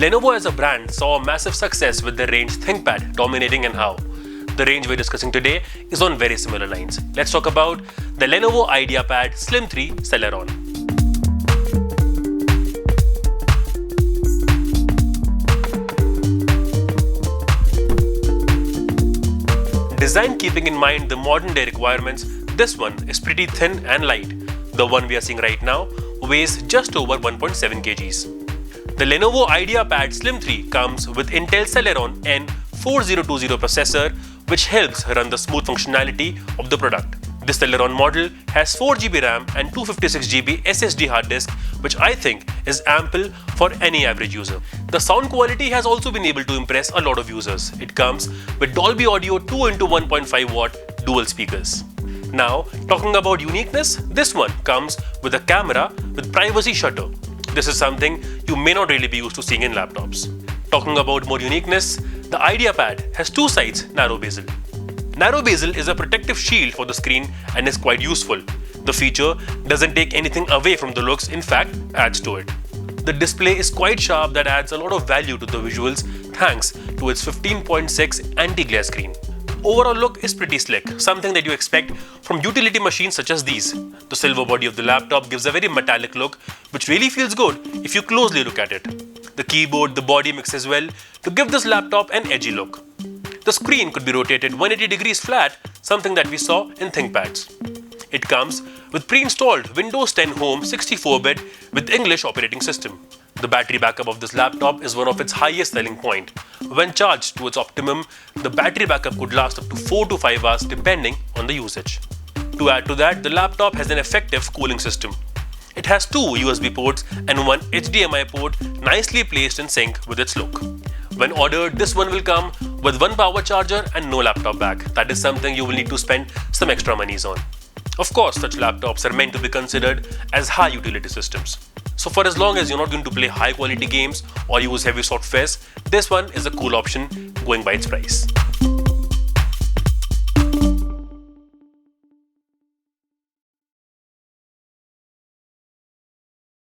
Lenovo as a brand saw a massive success with their range ThinkPad dominating and how. The range we're discussing today is on very similar lines. Let's talk about the Lenovo IdeaPad Slim 3 Celeron. Designed keeping in mind the modern day requirements, this one is pretty thin and light. The one we are seeing right now weighs just over 1.7 kgs. The Lenovo IdeaPad Slim 3 comes with Intel Celeron N4020 processor, which helps run the smooth functionality of the product. This Celeron model has 4GB RAM and 256GB SSD hard disk, which I think is ample for any average user. The sound quality has also been able to impress a lot of users. It comes with Dolby Audio 2x1.5 watt dual speakers. Now, talking about uniqueness, this one comes with a camera with privacy shutter. This is something you may not really be used to seeing in laptops. Talking about more uniqueness, the IdeaPad has two sides narrow bezel. Narrow bezel is a protective shield for the screen and is quite useful. The feature doesn't take anything away from the looks, in fact, adds to it. The display is quite sharp, that adds a lot of value to the visuals thanks to its 15.6 anti-glare screen. Overall look is pretty slick, something that you expect from utility machines such as these. The silver body of the laptop gives a very metallic look, which really feels good if you closely look at it. The keyboard, the body mixes well to give this laptop an edgy look. The screen could be rotated 180 degrees flat, something that we saw in ThinkPads. It comes with pre-installed Windows 10 Home 64-bit with English operating system. The battery backup of this laptop is one of its highest selling point. When charged to its optimum, the battery backup could last up to 4 to 5 hours depending on the usage. To add to that, the laptop has an effective cooling system. It has two USB ports and one HDMI port nicely placed in sync with its look. When ordered, this one will come with one power charger and no laptop bag. That is something you will need to spend some extra monies on. Of course, such laptops are meant to be considered as high utility systems. So for as long as you're not going to play high quality games or use heavy softwares, this one is a cool option going by its price.